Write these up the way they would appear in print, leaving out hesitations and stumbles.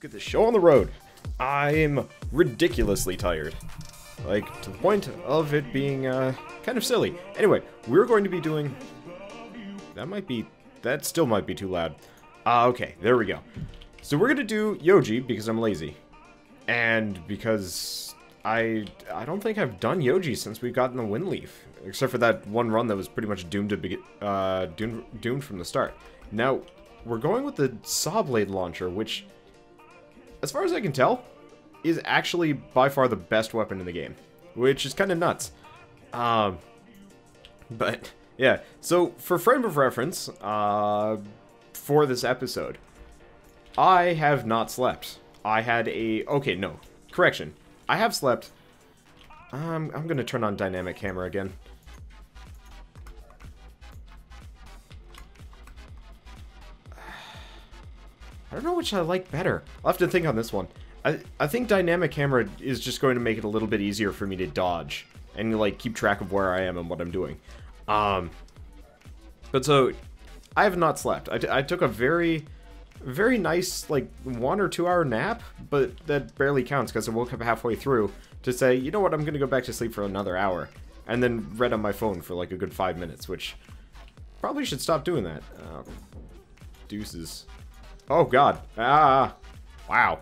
get this show on the road. I'm ridiculously tired. Like, to the point of it being, kind of silly. Anyway, we're going to be doing... That still might be too loud. Okay, there we go. So we're gonna do Yoji, because I'm lazy. And because I don't think I've done Yoji since we've gotten the Wind Leaf. Except for that one run that was pretty much doomed to be, doomed from the start. Now, we're going with the Saw Blade Launcher, which, as far as I can tell, is actually by far the best weapon in the game. Which is kind of nuts. But, yeah. So, for frame of reference, for this episode, I have not slept. I had a... Okay, no. Correction. I have slept. I'm going to turn on dynamic camera again. I don't know which I like better. I'll have to think on this one. I think dynamic camera is just going to make it a little bit easier for me to dodge and, like, keep track of where I am and what I'm doing. But so, I have not slept. I took a very nice, like, 1 or 2 hour nap, but that barely counts because I woke up halfway through to say, you know what, I'm going to go back to sleep for another hour. And then read on my phone for, like, a good 5 minutes, which probably should stop doing that. Deuces. Oh, God. Ah. Wow.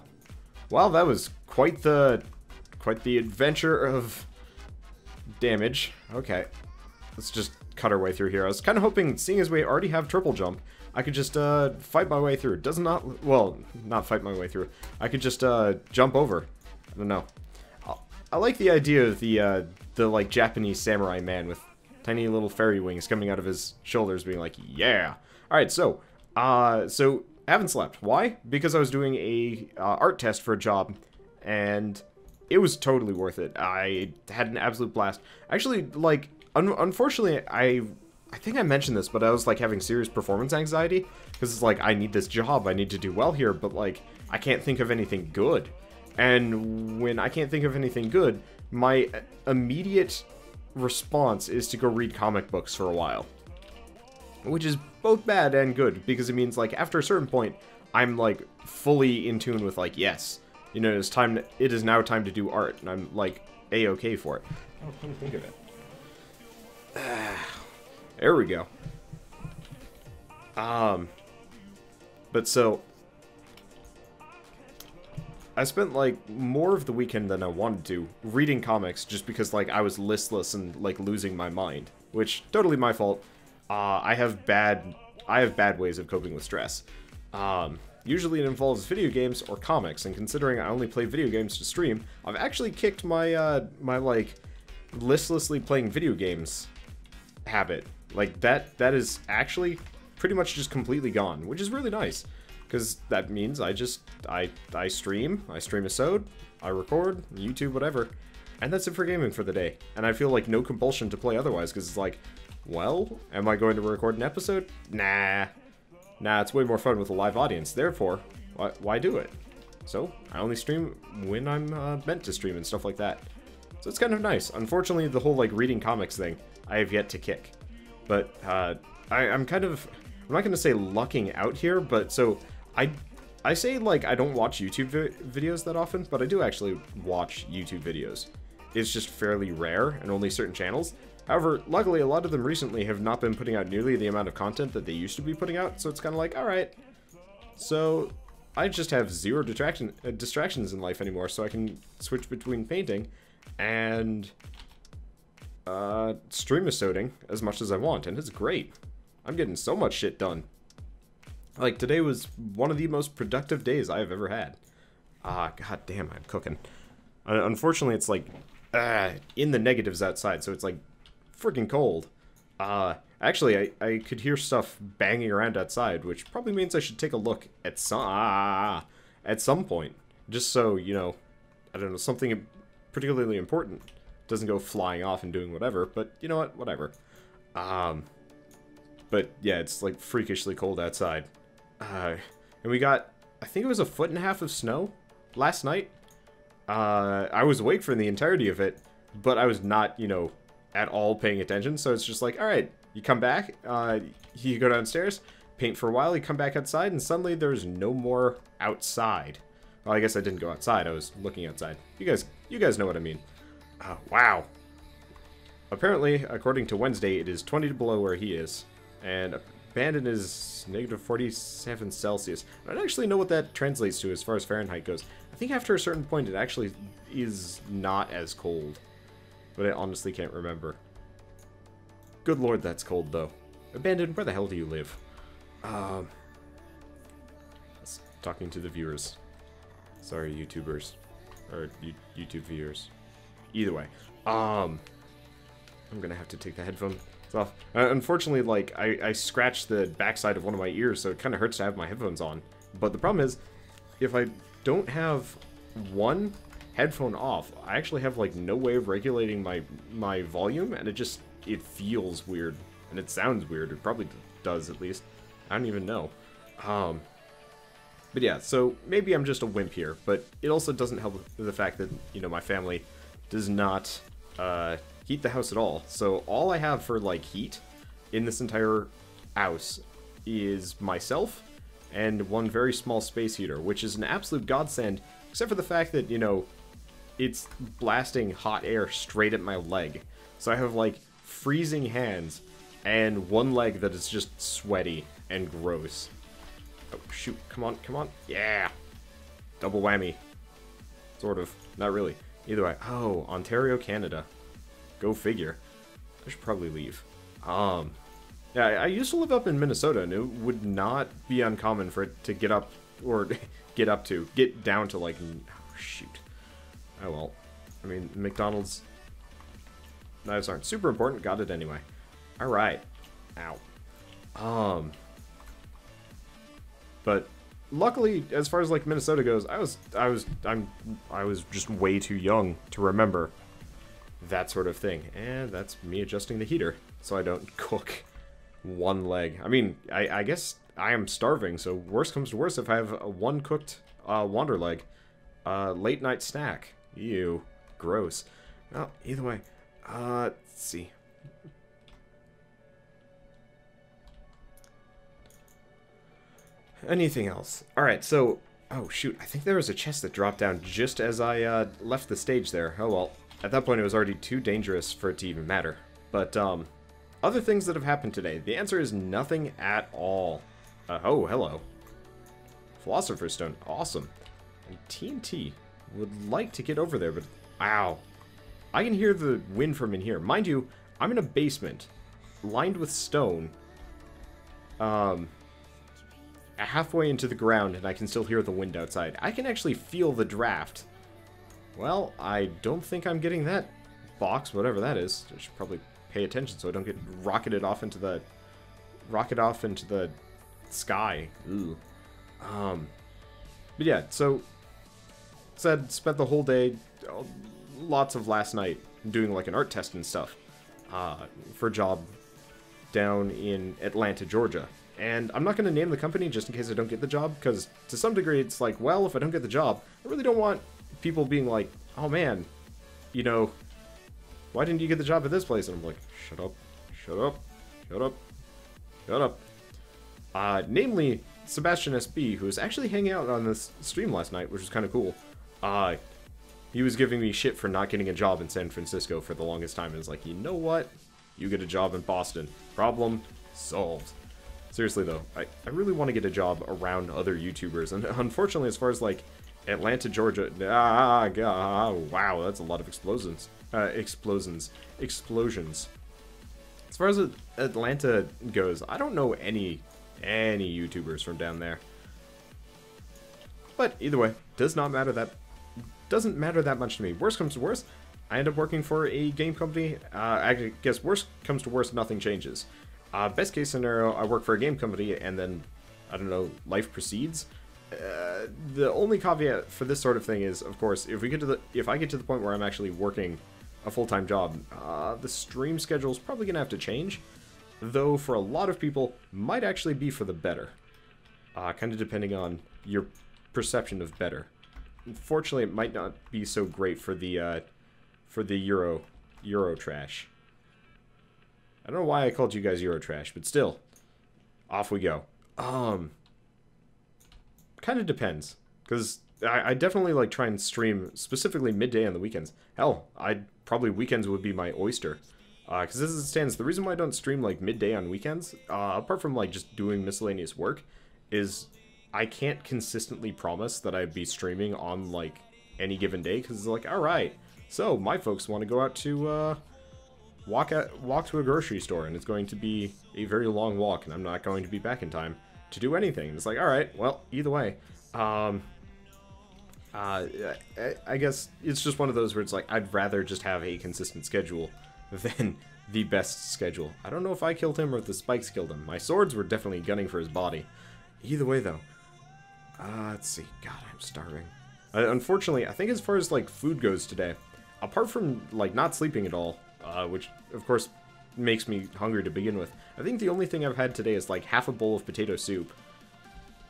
Well, that was quite the adventure of damage. Okay. Let's just cut our way through here. I was kind of hoping, seeing as we already have triple jump, I could just fight my way through. Does not, well, not fight my way through. I could just jump over. I don't know. I like the idea of the like Japanese samurai man with tiny little fairy wings coming out of his shoulders, being like, yeah. All right, so I haven't slept. Why? Because I was doing a art test for a job, and it was totally worth it. I had an absolute blast. Actually, like, unfortunately, I think I mentioned this, but I was, like, having serious performance anxiety, because it's like, I need this job, I need to do well here, but, like, I can't think of anything good. And when I can't think of anything good, my immediate response is to go read comic books for a while. Which is both bad and good, because it means, like, after a certain point, I'm, like, fully in tune with, like, yes, you know, it is now time to do art, and I'm, like, A-okay for it. Oh, come to think of it. There we go. But so, I spent, like, more of the weekend than I wanted to reading comics just because, like, I was listless and, like, losing my mind, which, totally my fault. I have bad ways of coping with stress. Usually it involves video games or comics, and considering I only play video games to stream, I've actually kicked my, my, like, listlessly playing video games habit. Like, that is actually pretty much just completely gone, which is really nice. Because that means I stream a sode, I record, YouTube, whatever, and that's it for gaming for the day. And I feel like no compulsion to play otherwise, because it's like, well, am I going to record an episode? Nah, it's way more fun with a live audience, therefore, why do it? So, I only stream when I'm meant to stream and stuff like that. So it's kind of nice. Unfortunately, the whole, like, reading comics thing, I have yet to kick. But, I'm kind of, I'm not going to say lucking out here, but so, I say, like, I don't watch YouTube videos that often, but I do actually watch YouTube videos. It's just fairly rare, and only certain channels. However, luckily, a lot of them recently have not been putting out nearly the amount of content that they used to be putting out, so it's kind of like, alright. So, I just have zero distractions in life anymore, so I can switch between painting and stream-a-soding as much as I want, and it's great. I'm getting so much shit done. Like, today was one of the most productive days I have ever had. God damn, I'm cooking. Unfortunately, it's like, in the negatives outside, so it's like, freaking cold. Actually, I could hear stuff banging around outside, which probably means I should take a look at some point. Just so, you know, I don't know, something particularly important doesn't go flying off and doing whatever, but you know what, whatever. But yeah, it's like freakishly cold outside. And we got, I think it was 1.5 feet of snow last night. I was awake for the entirety of it, but I was not, you know, at all paying attention, so it's just like, alright, you come back, you go downstairs, paint for a while, you come back outside, and suddenly there's no more outside. Well, I guess I didn't go outside. I was looking outside. You guys know what I mean. Wow. Apparently, according to Wednesday, it is 20 below where he is. And Abandon is negative 47 Celsius. I don't actually know what that translates to as far as Fahrenheit goes. I think after a certain point it actually is not as cold. But I honestly can't remember. Good lord, that's cold, though. Abandon, where the hell do you live? Talking to the viewers. Sorry, YouTubers. Or YouTube viewers. Either way. I'm gonna have to take the headphones off. Unfortunately, like, I scratched the backside of one of my ears, so it kind of hurts to have my headphones on. But the problem is, if I don't have one headphone off, I actually have, like, no way of regulating my volume, and it feels weird. And it sounds weird. It probably does, at least. I don't even know. But yeah, so maybe I'm just a wimp here, but it also doesn't help with the fact that, you know, my family does not heat the house at all. So all I have for, like, heat in this entire house is myself and one very small space heater, which is an absolute godsend, except for the fact that, you know, it's blasting hot air straight at my leg. So I have, like, freezing hands and one leg that is just sweaty and gross. Oh, shoot. Come on, come on. Yeah! Double whammy. Sort of. Not really. Either way. Oh, Ontario, Canada. Go figure. I should probably leave. Yeah, I used to live up in Minnesota, and it would not be uncommon for it to get up, or get down to, like, oh, shoot. Oh, well. I mean, McDonald's knives aren't super important. Got it anyway. Alright. Ow. But luckily, as far as, like, Minnesota goes, I was just way too young to remember that sort of thing. And that's me adjusting the heater so I don't cook one leg. I mean, I guess I am starving, so worst comes to worst if I have a one cooked wander leg. Late night snack. Ew. Gross. Well, either way. Let's see. Anything else? Alright, so... Oh, shoot. I think there was a chest that dropped down just as I left the stage there. Oh, well. At that point, it was already too dangerous for it to even matter. But, other things that have happened today. The answer is nothing at all. Oh, hello. Philosopher's Stone. Awesome. And TNT. Would like to get over there, but... Ow. I can hear the wind from in here. Mind you, I'm in a basement. Lined with stone. Halfway into the ground, and I can still hear the wind outside. I can actually feel the draft. Well, I don't think I'm getting that box, whatever that is. I should probably pay attention so I don't get rocketed off into the... sky. Ooh. But yeah, so... Spent the whole day, lots of last night, doing like an art test and stuff. For a job down in Atlanta, Georgia. And I'm not going to name the company just in case I don't get the job, because to some degree it's like, well, if I don't get the job, I really don't want people being like, oh man, you know, why didn't you get the job at this place? And I'm like, shut up, shut up, shut up, shut up. Namely, Sebastian SB, who was actually hanging out on this stream last night, which was kind of cool. He was giving me shit for not getting a job in San Francisco for the longest time, and it's like, you know what? You get a job in Boston. Problem solved. Seriously, though, I really want to get a job around other YouTubers, and unfortunately, as far as, like, Atlanta, Georgia... wow, that's a lot of explosions. Explosions. As far as Atlanta goes, I don't know any YouTubers from down there. But, either way, doesn't matter that much to me. Worst comes to worst, I end up working for a game company. I guess worst comes to worst, nothing changes. Best case scenario, I work for a game company, and then, I don't know, life proceeds. The only caveat for this sort of thing is, of course, if I get to the point where I'm actually working a full-time job, the stream schedule is probably going to have to change. Though, for a lot of people, might actually be for the better. Kind of depending on your perception of better. Unfortunately, it might not be so great for the Euro trash. I don't know why I called you guys Eurotrash, but still. Off we go. Kind of depends. Because I definitely like try and stream specifically midday on the weekends. Hell, I'd probably weekends would be my oyster. Because as it stands, the reason why I don't stream like midday on weekends, apart from like just doing miscellaneous work, is I can't consistently promise that I'd be streaming on like any given day. Because it's like, all right, so my folks want to go out to walk to a grocery store, and it's going to be a very long walk, and I'm not going to be back in time to do anything. And it's like, all right, well, either way. I guess it's just one of those where it's like, I'd rather just have a consistent schedule than the best schedule. I don't know if I killed him or if the spikes killed him. My swords were definitely gunning for his body. Either way, though. Let's see. God, I'm starving. Unfortunately, I think as far as, like, food goes today, apart from, like, not sleeping at all, which, of course, makes me hungry to begin with, I think the only thing I've had today is, like, half a bowl of potato soup,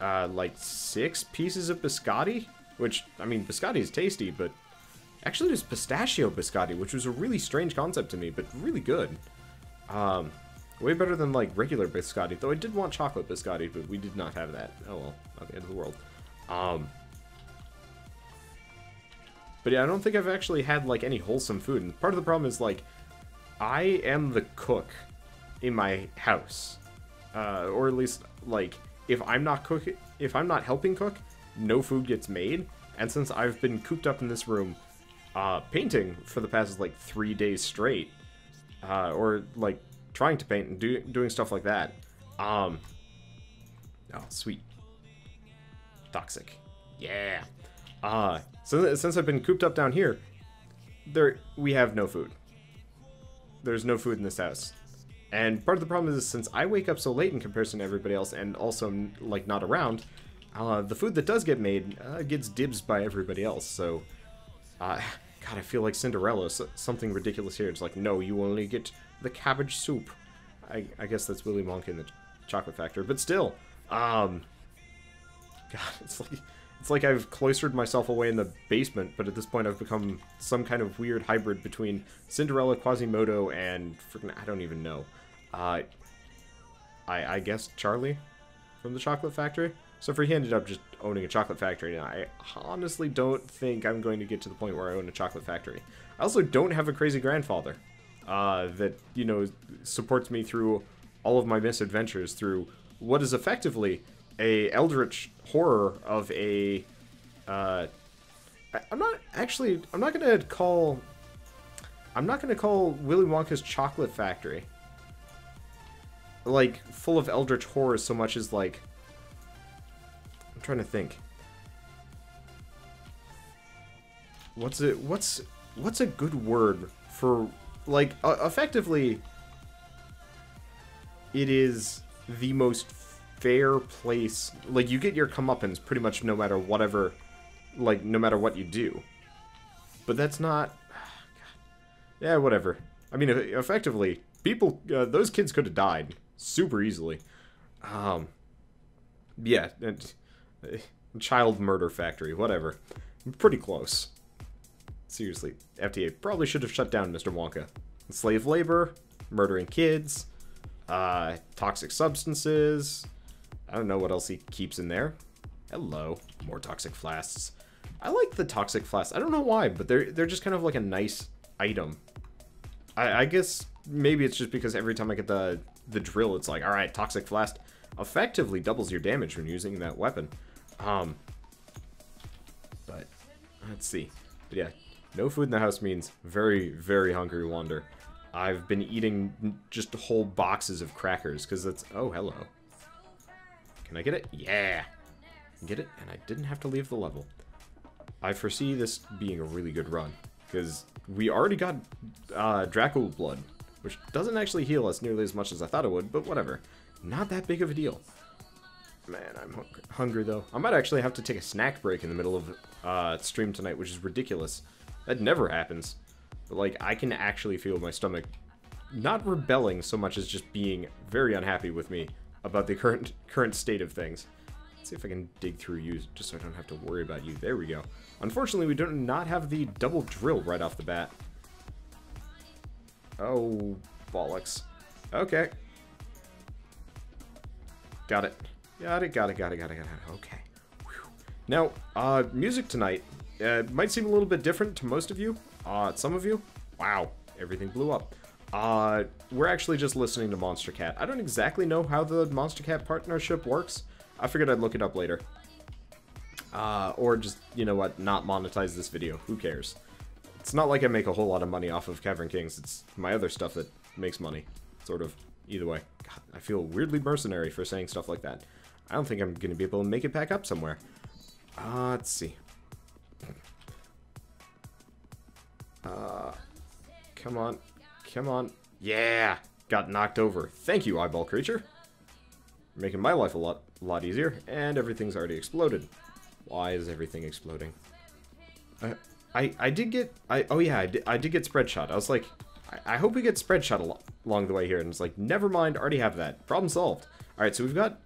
like, 6 pieces of biscotti, which, I mean, biscotti is tasty, but actually there's pistachio biscotti, which was a really strange concept to me, but really good. Way better than, like, regular biscotti, though I did want chocolate biscotti, but we did not have that. Oh well, not the end of the world. But yeah, I don't think I've actually had, like, any wholesome food, and part of the problem is, like, I am the cook in my house. Or at least, like, if I'm not helping cook, no food gets made, and since I've been cooped up in this room, painting for the past, like, 3 days straight, or, like, trying to paint and doing stuff like that, oh, sweet. Toxic. Yeah. So since I've been cooped up down here, we have no food. There's no food in this house. And part of the problem is, since I wake up so late in comparison to everybody else, and also, like, not around, the food that does get made gets dibs by everybody else, so... God, I feel like Cinderella, something ridiculous here. It's like, no, you only get the cabbage soup. I guess that's Willy Wonka in the Chocolate Factory, but still, God, it's like I've cloistered myself away in the basement, but at this point I've become some kind of weird hybrid between Cinderella, Quasimodo, and freaking, I don't even know. I guess Charlie from the Chocolate Factory? So he ended up just owning a chocolate factory, and I honestly don't think I'm going to get to the point where I own a chocolate factory. I also don't have a crazy grandfather that, you know, supports me through all of my misadventures through what is effectively a eldritch horror of a... I'm not gonna call Willy Wonka's Chocolate Factory, like, full of eldritch horror so much as, like... I'm trying to think. What's a good word for, like, effectively, it is the most fair place. Like, you get your comeuppance pretty much no matter whatever, like, no matter what you do. But that's not... God. Yeah, whatever. I mean, effectively, people, those kids could have died super easily. Yeah, child murder factory, whatever. Pretty close. Seriously, FDA probably should have shut down Mr. Wonka. Slave labor, murdering kids, toxic substances. I don't know what else he keeps in there. Hello, more toxic flasks. I like the toxic flasks. I don't know why, but they're just kind of like a nice item. I guess maybe it's just because every time I get the drill, it's like, all right, toxic flask effectively doubles your damage when using that weapon. But let's see. But yeah, no food in the house means very, very hungry wander. I've been eating just whole boxes of crackers because that's... Oh, hello. Can I get it? Yeah. Get it? And I didn't have to leave the level. I foresee this being a really good run because we already got Dracula blood, which doesn't actually heal us nearly as much as I thought it would, but whatever. Not that big of a deal. Man, I'm hungry, though. I might actually have to take a snack break in the middle of stream tonight, which is ridiculous. That never happens. But, like, I can actually feel my stomach not rebelling so much as just being very unhappy with me about the current state of things. Let's see if I can dig through you, just so I don't have to worry about you. There we go. Unfortunately, we do not have the double drill right off the bat. Oh, bollocks. Okay. Got it. Got it. Okay. Whew. Now, music tonight might seem a little bit different to most of you. Some of you, wow, everything blew up. We're actually just listening to Monster Cat. I don't exactly know how the Monster Cat partnership works. I figured I'd look it up later. Or just, you know what, not monetize this video. Who cares? It's not like I make a whole lot of money off of Cavern Kings. It's my other stuff that makes money. Sort of. Either way. God, I feel weirdly mercenary for saying stuff like that. I don't think I'm going to be able to make it back up somewhere. Let's see. Come on. Come on. Yeah! Got knocked over. Thank you, eyeball creature. Making my life a lot easier, and everything's already exploded. Why is everything exploding? I did get... oh yeah, I did get spread shot. I was like, I hope we get spread shot along the way here. And it's like, never mind, already have that. Problem solved. Alright, so we've got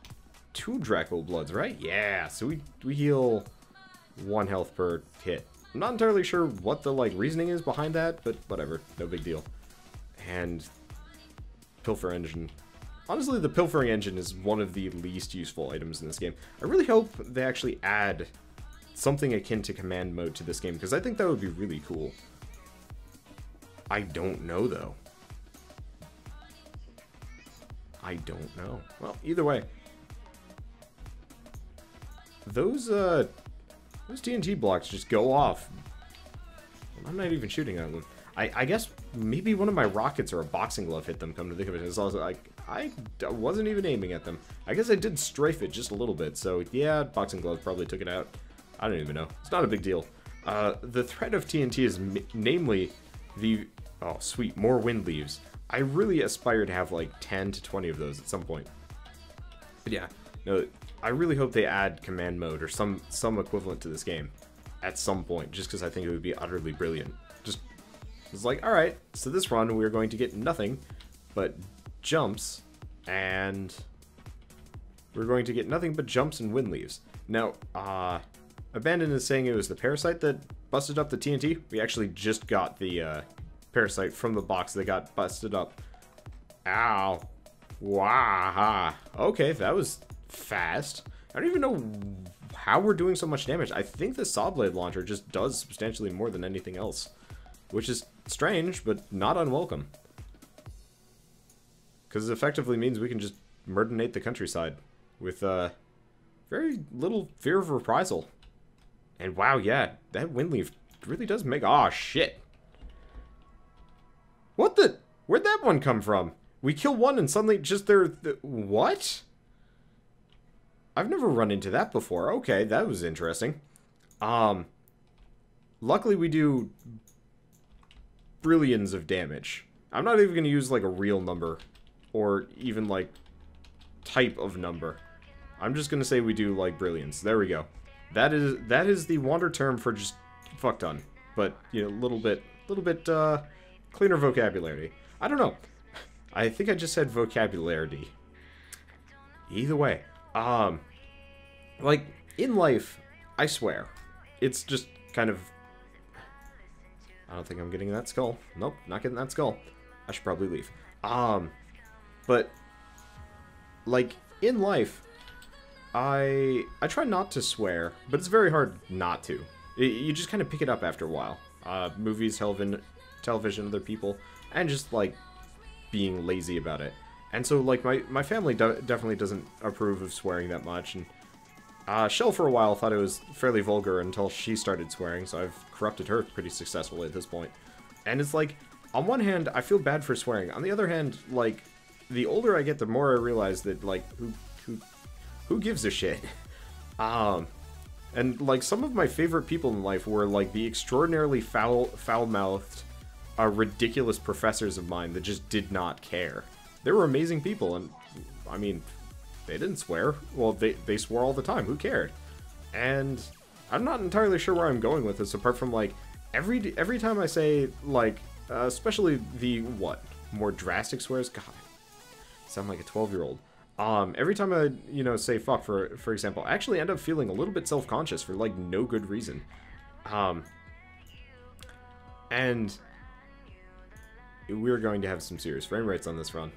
2 Draco Bloods, right? Yeah, so we heal 1 health per hit. I'm not entirely sure what the, like, reasoning is behind that, but whatever. No big deal. And Pilfer Engine. Honestly, the Pilfering Engine is one of the least useful items in this game. I really hope they actually add something akin to command mode to this game, because I think that would be really cool. I don't know, though. I don't know. Well, either way. Those TNT blocks just go off. I'm not even shooting at them. I guess maybe one of my rockets or a boxing glove hit them, come to think of it. It's also like, I wasn't even aiming at them. I guess I did strafe it just a little bit, so yeah, boxing glove probably took it out. I don't even know. It's not a big deal. The threat of TNT is namely the... Oh, sweet, more wind leaves. I really aspire to have like 10 to 20 of those at some point. But yeah, no, I really hope they add command mode or some equivalent to this game at some point, just because I think it would be utterly brilliant. Just, it's like, alright, so this run we're going to get nothing but jumps, and we're going to get nothing but jumps and wind leaves. Now, Abandon is saying it was the parasite that busted up the TNT. We actually just got the parasite from the box that got busted up. Ow. Wow. Okay, that was fast. I don't even know how we're doing so much damage. I think the saw blade launcher just does substantially more than anything else, which is strange, but not unwelcome. Because it effectively means we can just murderate the countryside with very little fear of reprisal. And wow, yeah, that wind leaf really does make... Aw, shit. What the... Where'd that one come from? We kill one and suddenly just what? I've never run into that before. Okay, that was interesting. Luckily we do brillions of damage. I'm not even going to use like a real number or even like type of number. I'm just going to say we do like brilliance. There we go. That is the Wander term for just fuck ton. But, you know, a little bit cleaner vocabulary. I don't know. I think I just said vocabulary. Either way. Like, in life, I swear, it's just kind of... I don't think I'm getting that skull. Nope, not getting that skull. I should probably leave. But, like, in life, I try not to swear, but it's very hard not to. You just kind of pick it up after a while. Movies, television, other people, and just, like, being lazy about it. And so, like, my family definitely doesn't approve of swearing that much, and Shell for a while thought it was fairly vulgar until she started swearing, so I've corrupted her pretty successfully at this point. And it's like, on one hand, I feel bad for swearing. On the other hand, like, the older I get, the more I realize that, like, who gives a shit? And, like, some of my favorite people in life were, like, the extraordinarily foul-mouthed, ridiculous professors of mine that just did not care. They were amazing people, and, I mean, they didn't swear. Well, they swore all the time. Who cared? And I'm not entirely sure where I'm going with this, apart from, like, every time I say, like, especially the, more drastic swears? God, I sound like a 12-year-old. Every time I, you know, say fuck, for example, I actually end up feeling a little bit self-conscious for, like, no good reason. And we're going to have some serious frame rates on this run.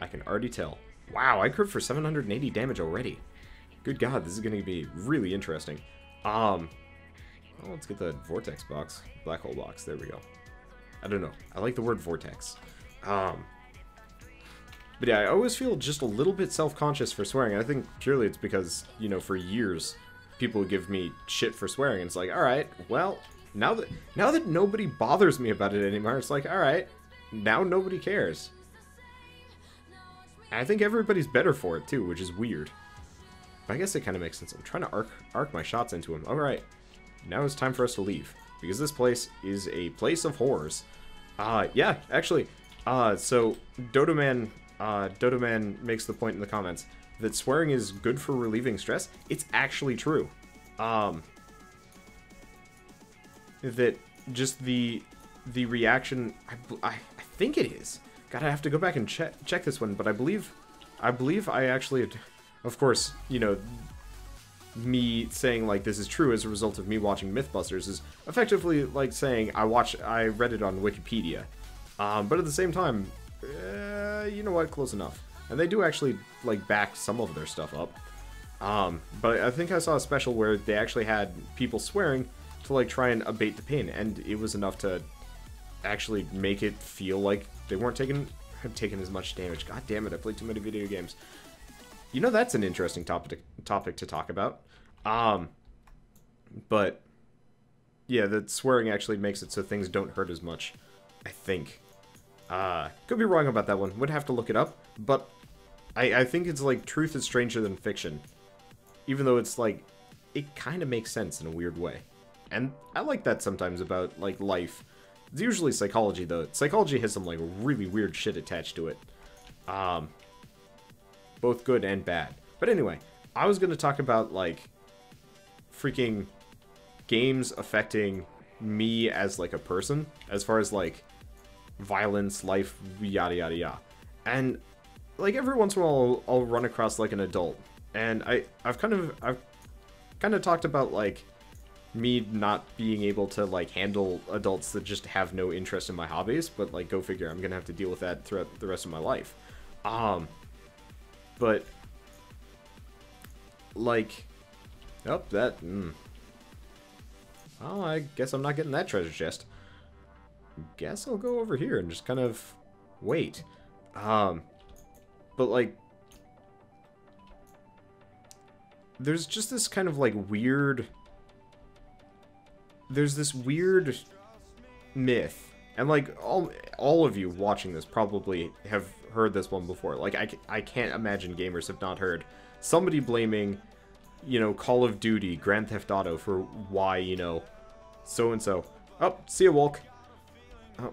I can already tell. Wow, I crit for 780 damage already. Good God, this is going to be really interesting. Well, let's get the vortex box. Black hole box. There we go. I don't know. I like the word vortex. But yeah, I always feel just a little bit self-conscious for swearing. I think purely it's because, you know, for years, people would give me shit for swearing. And it's like, alright, well, now that nobody bothers me about it anymore, it's like, alright, now nobody cares. And I think everybody's better for it, too, which is weird. But I guess it kind of makes sense. I'm trying to arc my shots into him. Alright, now it's time for us to leave. Because this place is a place of horrors. Yeah, actually, so Dodoman makes the point in the comments that swearing is good for relieving stress. It's actually true. That just the reaction, I think it is. God, I have to go back and check this one, but I believe I actually, of course, you know, me saying like this is true as a result of me watching Mythbusters is effectively like saying I read it on Wikipedia. But at the same time, you know what, close enough. And they do actually like back some of their stuff up. But I think I saw a special where they actually had people swearing to like try and abate the pain, and it was enough to actually make it feel like they weren't taking as much damage. God damn it, I played too many video games. You know, that's an interesting topic to talk about. But yeah, the swearing actually makes it so things don't hurt as much, I think. Could be wrong about that one. Would have to look it up. But I think it's like truth is stranger than fiction. Even though it's like, it kind of makes sense in a weird way. And I like that sometimes about like life. It's usually psychology though. Psychology has some like really weird shit attached to it. Both good and bad. But anyway, I was going to talk about like freaking games affecting me as like a person, as far as like violence, life, yada yada yada. And like every once in a while I'll run across like an adult, and I've kind of talked about like me not being able to like handle adults that just have no interest in my hobbies, but like go figure, I'm gonna have to deal with that throughout the rest of my life. But like, oh, well, I guess I'm not getting that treasure chest. Guess I'll go over here and just kind of wait. But like, there's just this kind of like weird, there's this weird myth, and like all of you watching this probably have heard this one before. Like I can't imagine gamers have not heard somebody blaming, you know, Call of Duty, Grand Theft Auto for why, you know, so and so. Oh, see ya, Wolk. Oh,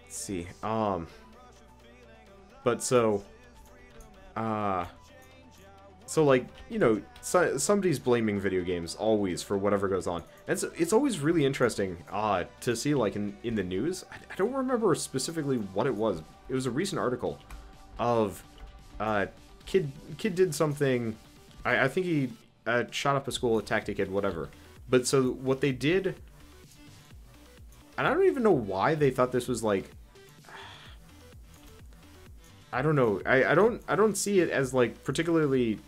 let's see. But so like, you know, somebody's blaming video games always for whatever goes on. And so it's always really interesting to see, like, in the news. I don't remember specifically what it was. It was a recent article of kid did something. I think he shot up a school, attacked a kid, whatever. But so what they did, and I don't even know why they thought this was like, I don't know. I don't see it as like particularly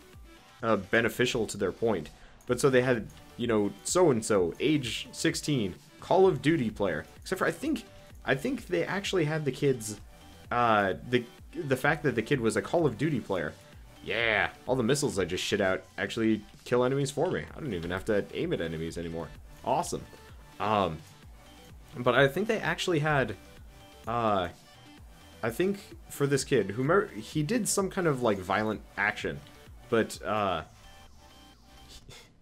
beneficial to their point. But so they had, you know, so and so, age 16, Call of Duty player. Except for I think they actually had the kids, the fact that the kid was a Call of Duty player. Yeah, all the missiles I just shit out actually kill enemies for me. I don't even have to aim at enemies anymore. Awesome. But I think they actually had, I think for this kid, he did some kind of like violent action, but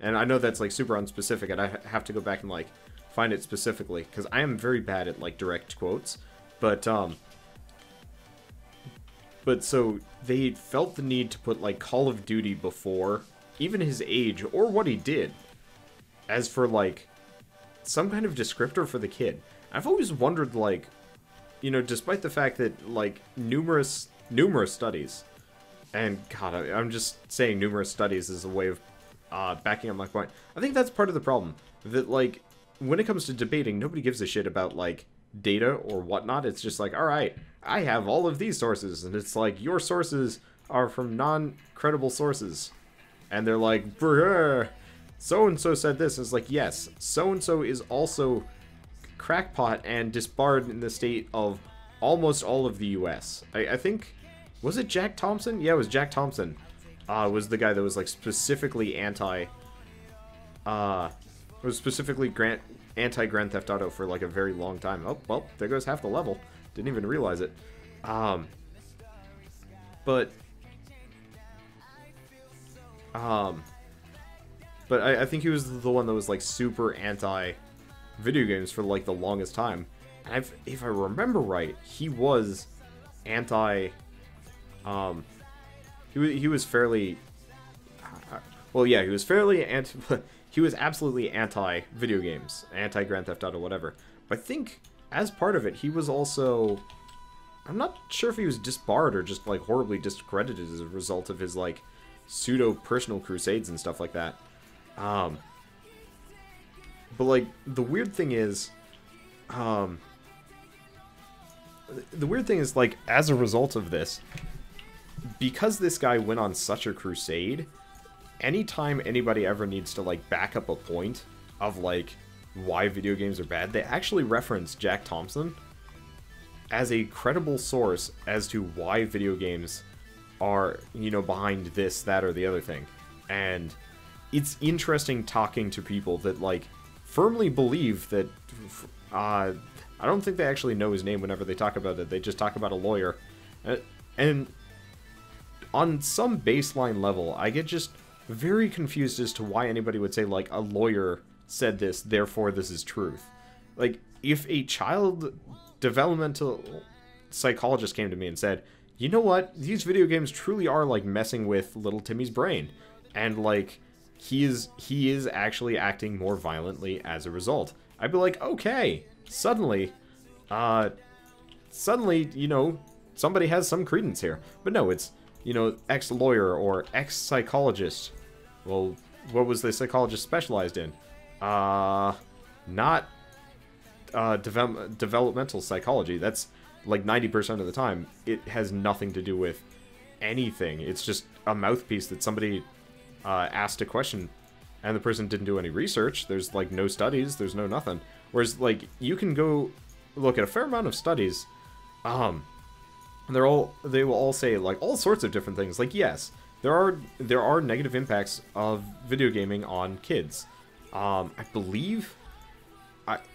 and I know that's like super unspecific, and I have to go back and like find it specifically because I am very bad at like direct quotes, but so they felt the need to put like Call of Duty before even his age or what he did, as for like some kind of descriptor for the kid. I've always wondered, like, you know, despite the fact that like numerous studies, and God, I'm just saying numerous studies as a way of backing up my point. I think that's part of the problem, that like when it comes to debating, nobody gives a shit about like data or whatnot. It's just like, all right, I have all of these sources, and it's like your sources are from non-credible sources, and they're like, brr. so-and-so said this. It's like, yes, so-and-so is also crackpot and disbarred in the state of almost all of the US. I think, was it Jack Thompson? Yeah, it was Jack Thompson. Was the guy that was like specifically anti Grand Theft Auto for like a very long time. Oh, well, there goes half the level. Didn't even realize it. But I think he was the one that was like super anti video games for like the longest time. And if I remember right, he was anti. He was fairly. Well, yeah, he was fairly anti. He was absolutely anti video games, anti Grand Theft Auto, whatever. But I think as part of it, he was also. I'm not sure if he was disbarred or just like horribly discredited as a result of his like pseudo personal crusades and stuff like that. But like the weird thing is, like as a result of this, because this guy went on such a crusade, anytime anybody ever needs to like back up a point of like why video games are bad, they actually reference Jack Thompson as a credible source as to why video games are, you know, behind this, that, or the other thing. And it's interesting talking to people that like firmly believe that I don't think they actually know his name whenever they talk about it. They just talk about a lawyer. And on some baseline level, I get just very confused as to why anybody would say, like, a lawyer said this, therefore this is truth. Like, if a child developmental psychologist came to me and said, you know what, these video games truly are, like, messing with little Timmy's brain. And, like, he is actually acting more violently as a result. I'd be like, okay, suddenly, you know, somebody has some credence here. But no, it's, you know, ex-lawyer or ex-psychologist. Well, what was the psychologist specialized in? Not developmental psychology. That's like 90% of the time. It has nothing to do with anything. It's just a mouthpiece that somebody asked a question, and the person didn't do any research. There's like no studies. There's no nothing. Whereas like you can go look at a fair amount of studies. They will all say like all sorts of different things. Like yes, there are negative impacts of video gaming on kids. I believe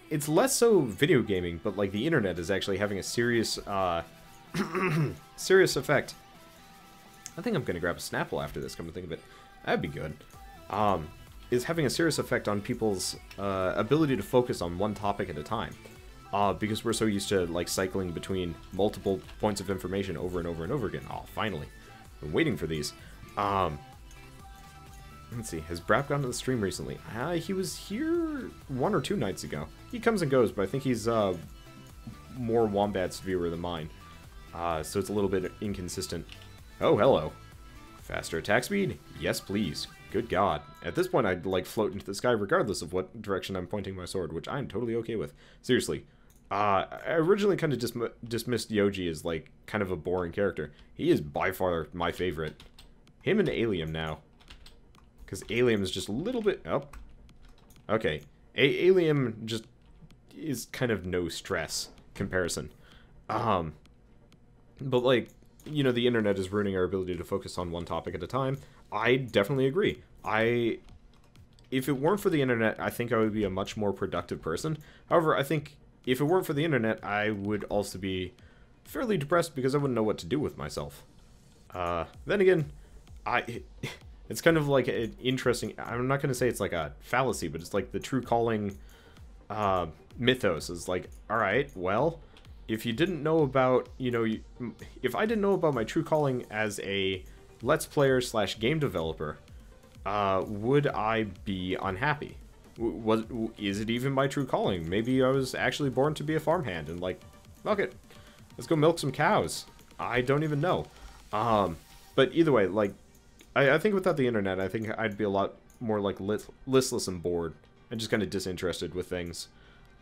it's less so video gaming, but like the internet is actually having a serious serious effect. I think I'm gonna grab a Snapple after this. Come to think of it, that'd be good. Is having a serious effect on people's ability to focus on one topic at a time. Because we're so used to like cycling between multiple points of information over and over and over again. Oh, finally. Been waiting for these. Let's see. Has Brap gone to the stream recently? He was here 1 or 2 nights ago. He comes and goes, but I think he's more Wombat's viewer than mine. So it's a little bit inconsistent. Oh, hello. Faster attack speed? Yes, please. Good God. At this point, I'd like float into the sky regardless of what direction I'm pointing my sword, which I'm totally okay with. Seriously. I originally kind of dismissed Yoji as like kind of a boring character. He is by far my favorite. Him and Alium now. Because Alium is just a little bit... Oh. Okay. Alium just is kind of no stress comparison. But like, you know, the internet is ruining our ability to focus on one topic at a time. I definitely agree. If it weren't for the internet, I think I would be a much more productive person. However, I think if it weren't for the internet, I would also be fairly depressed because I wouldn't know what to do with myself. Then again, it's kind of like an interesting... I'm not going to say it's like a fallacy, but it's like the true calling mythos is like, alright, well, if you didn't know about, you know, if I didn't know about my true calling as a Let's Player / game developer, would I be unhappy? Is it even my true calling? Maybe I was actually born to be a farmhand and like, fuck it, let's go milk some cows. I don't even know. But either way, like, I think without the internet, I think I'd be a lot more like listless and bored and just kind of disinterested with things.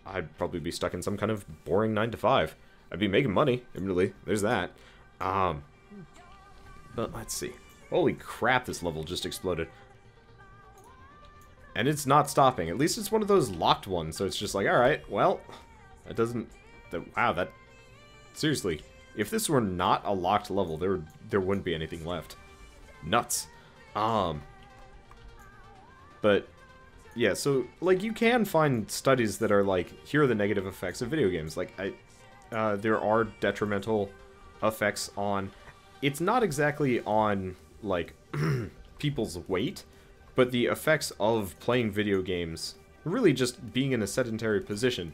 I'd probably be stuck in some kind of boring 9 to 5. I'd be making money, admittedly. There's that. But let's see. Holy crap, this level just exploded. And it's not stopping. At least it's one of those locked ones, so it's just like, alright, well, that doesn't... wow, that... seriously, if this were not a locked level, there wouldn't be anything left. Nuts. But, yeah, so, like, you can find studies that are like, here are the negative effects of video games. Like, there are detrimental effects on... it's not exactly on, like, people's weight, but the effects of playing video games, really just being in a sedentary position,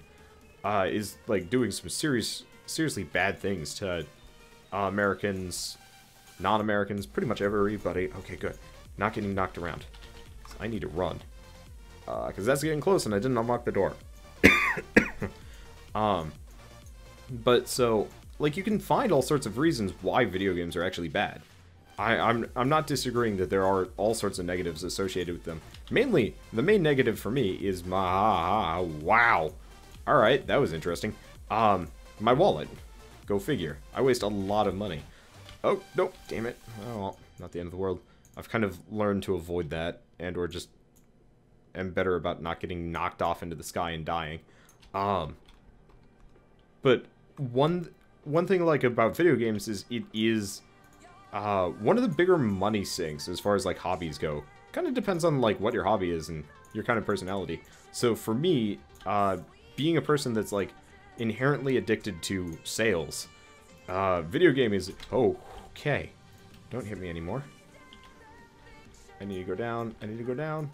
is, like, doing some seriously bad things to Americans, non-Americans, pretty much everybody. Okay, good. Not getting knocked around. So I need to run. Because that's getting close and I didn't unlock the door. But so, like, you can find all sorts of reasons why video games are actually bad. I'm not disagreeing that there are all sorts of negatives associated with them. Mainly, the main negative for me is wow. Alright, that was interesting. My wallet. Go figure. I waste a lot of money. Oh, nope, damn it. Oh, well, not the end of the world. I've kind of learned to avoid that, and or just am better about not getting knocked off into the sky and dying. But one thing, like, about video games is it is one of the bigger money sinks as far as, like, hobbies go. Kind of depends on, like, what your hobby is and your kind of personality. So for me, being a person that's, like, inherently addicted to sales, video game is... oh, okay. Don't hit me anymore. I need to go down. I need to go down.